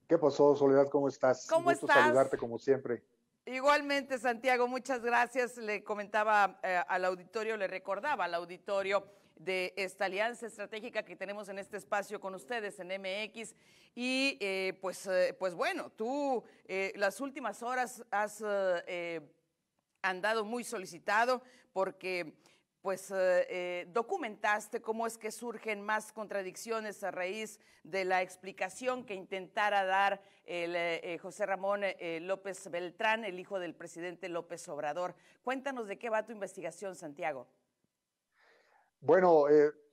¿Qué pasó, Soledad? ¿Cómo estás? Un ¿Cómo gusto estás? saludarte como siempre. Igualmente, Santiago, muchas gracias. Le comentaba al auditorio, le recordaba al auditorio de esta alianza estratégica que tenemos en este espacio con ustedes en MX. Y pues bueno, tú las últimas horas has andado muy solicitado porque documentaste cómo es que surgen más contradicciones a raíz de la explicación que intentara dar el José Ramón López Beltrán, el hijo del presidente López Obrador. Cuéntanos de qué va tu investigación, Santiago. Bueno,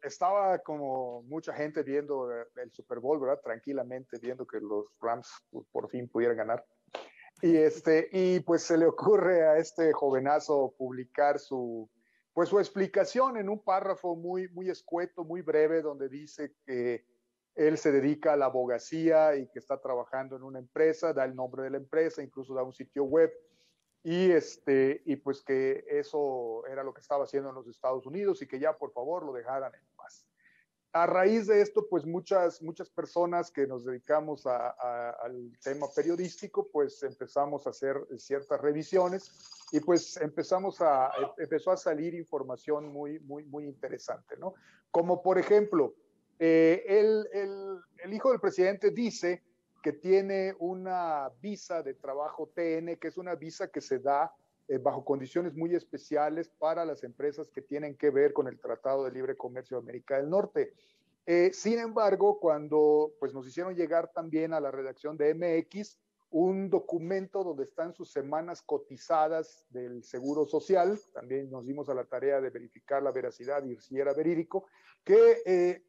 estaba como mucha gente viendo el Super Bowl, ¿verdad? Tranquilamente viendo que los Rams por fin pudieran ganar. Y pues se le ocurre a este jovenazo publicar su explicación en un párrafo muy escueto, muy breve, donde dice que él se dedica a la abogacía y que está trabajando en una empresa, da el nombre de la empresa, incluso da un sitio web y pues que eso era lo que estaba haciendo en los Estados Unidos y que ya por favor lo dejaran en paz. A raíz de esto, pues muchas personas que nos dedicamos al tema periodístico, pues empezamos a hacer ciertas revisiones y pues empezó a salir información muy interesante, ¿no? Como por ejemplo, el hijo del presidente dice que tiene una visa de trabajo TN, que es una visa que se da bajo condiciones muy especiales para las empresas que tienen que ver con el Tratado de Libre Comercio de América del Norte. Sin embargo, cuando pues, nos hicieron llegar también a la redacción de MX un documento donde están sus semanas cotizadas del Seguro Social, también nos dimos a la tarea de verificar la veracidad y si era verídico, que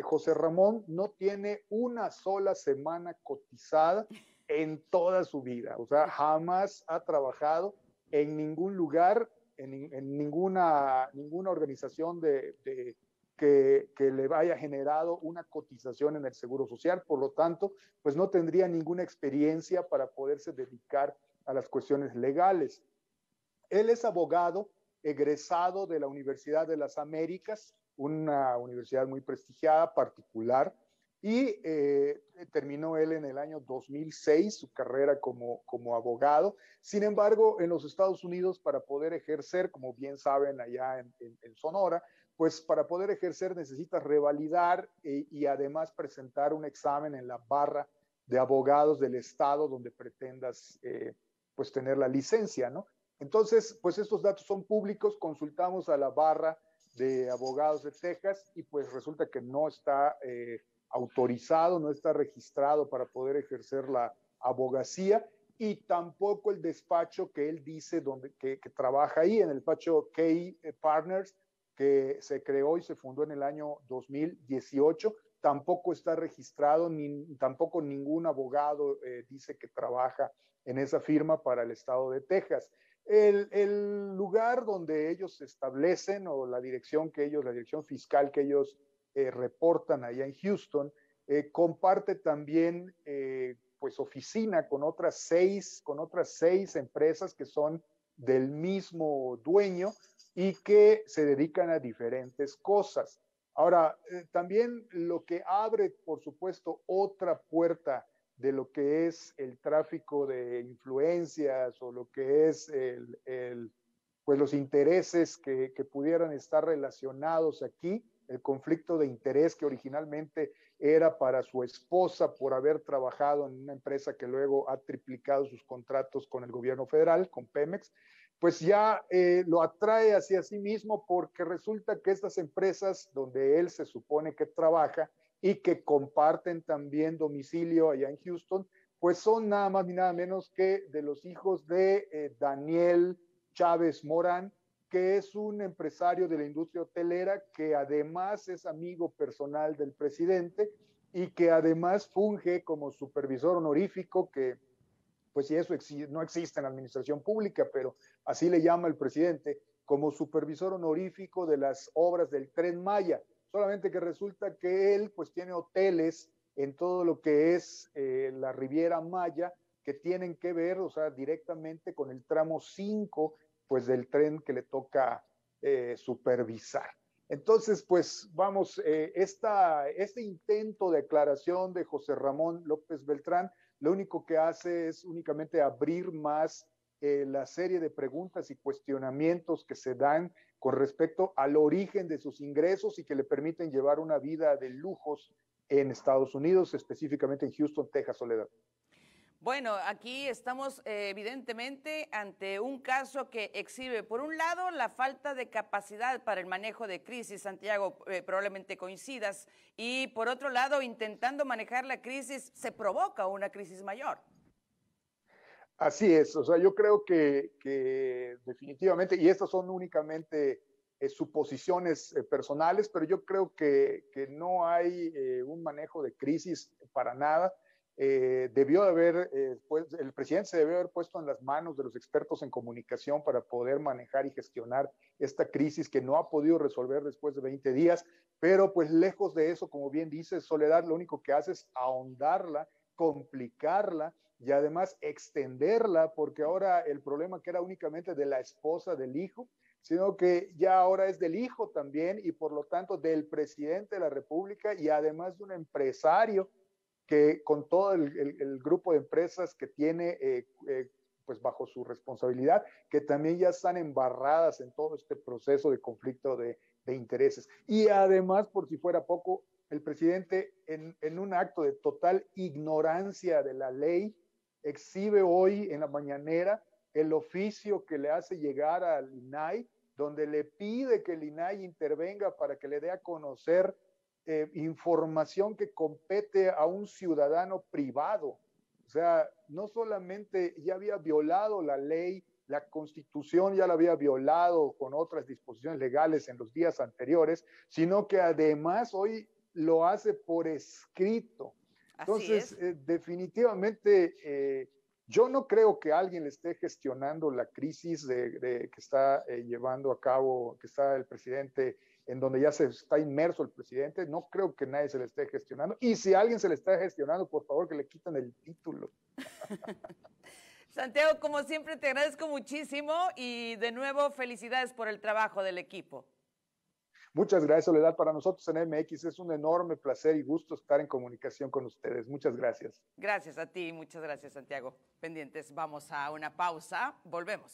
José Ramón no tiene una sola semana cotizada en toda su vida, o sea, jamás ha trabajado en ningún lugar, en ninguna organización que le haya generado una cotización en el Seguro Social, por lo tanto, pues no tendría ninguna experiencia para poderse dedicar a las cuestiones legales. Él es abogado egresado de la Universidad de las Américas, una universidad muy prestigiada, particular, y terminó él en el año 2006 su carrera como abogado. Sin embargo, en los Estados Unidos, para poder ejercer, como bien saben allá en Sonora, pues para poder ejercer necesitas revalidar y además presentar un examen en la barra de abogados del estado donde pretendas pues tener la licencia, ¿no? Entonces, pues estos datos son públicos, consultamos a la barra de abogados de Texas y pues resulta que no está autorizado, no está registrado para poder ejercer la abogacía y tampoco el despacho que él dice que trabaja ahí, en el despacho Key Partners, que se creó y se fundó en el año 2018, tampoco está registrado, ni tampoco ningún abogado dice que trabaja en esa firma para el estado de Texas. El lugar donde ellos se establecen o la dirección fiscal que ellos reportan allá en Houston, comparte también pues oficina con otras seis empresas que son del mismo dueño y que se dedican a diferentes cosas. Ahora, también lo que abre, por supuesto, otra puerta de lo que es el tráfico de influencias o lo que es pues los intereses que pudieran estar relacionados aquí, el conflicto de interés que originalmente era para su esposa por haber trabajado en una empresa que luego ha triplicado sus contratos con el gobierno federal, con Pemex, pues ya lo atrae hacia sí mismo porque resulta que estas empresas donde él se supone que trabaja y que comparten también domicilio allá en Houston, pues son nada más ni nada menos que de los hijos de Daniel Chávez Morán, que es un empresario de la industria hotelera que además es amigo personal del presidente y que además funge como supervisor honorífico, que pues si eso no existe en la administración pública, pero así le llama el presidente, como supervisor honorífico de las obras del Tren Maya. Solamente que resulta que él pues tiene hoteles en todo lo que es la Riviera Maya que tienen que ver, o sea, directamente con el tramo 5 pues del tren que le toca supervisar. Entonces, pues vamos, este intento de aclaración de José Ramón López Beltrán, lo único que hace es únicamente abrir más la serie de preguntas y cuestionamientos que se dan con respecto al origen de sus ingresos y que le permiten llevar una vida de lujos en Estados Unidos, específicamente en Houston, Texas, Soledad. Bueno, aquí estamos evidentemente ante un caso que exhibe, por un lado, la falta de capacidad para el manejo de crisis, Santiago, probablemente coincidas, y por otro lado, intentando manejar la crisis, se provoca una crisis mayor. Así es, o sea, yo creo que definitivamente, y estas son únicamente suposiciones personales, pero yo creo que no hay un manejo de crisis para nada. Debió de haber, pues, el presidente se debió haber puesto en las manos de los expertos en comunicación para poder manejar y gestionar esta crisis que no ha podido resolver después de 20 días, pero pues lejos de eso, como bien dice Soledad, lo único que hace es ahondarla, complicarla y además extenderla, porque ahora el problema que era únicamente de la esposa del hijo, sino que ya ahora es del hijo también y por lo tanto del presidente de la República y además de un empresario que con todo el grupo de empresas que tiene pues bajo su responsabilidad, que también ya están embarradas en todo este proceso de conflicto de intereses. Y además, por si fuera poco, el presidente en un acto de total ignorancia de la ley, exhibe hoy en la mañanera el oficio que le hace llegar al INAI, donde le pide que el INAI intervenga para que le dé a conocer información que compete a un ciudadano privado. O sea, no solamente ya había violado la ley, la Constitución ya la había violado con otras disposiciones legales en los días anteriores, sino que además hoy lo hace por escrito. Entonces, definitivamente, yo no creo que alguien le esté gestionando la crisis que está llevando a cabo, que está el presidente, en donde ya se está inmerso el presidente. No creo que nadie se le esté gestionando. Y si alguien se le está gestionando, por favor, que le quiten el título. Santiago, como siempre, te agradezco muchísimo y de nuevo felicidades por el trabajo del equipo. Muchas gracias, Soledad. Para nosotros en MX es un enorme placer y gusto estar en comunicación con ustedes. Muchas gracias. Gracias a ti, muchas gracias, Santiago. Pendientes, vamos a una pausa. Volvemos.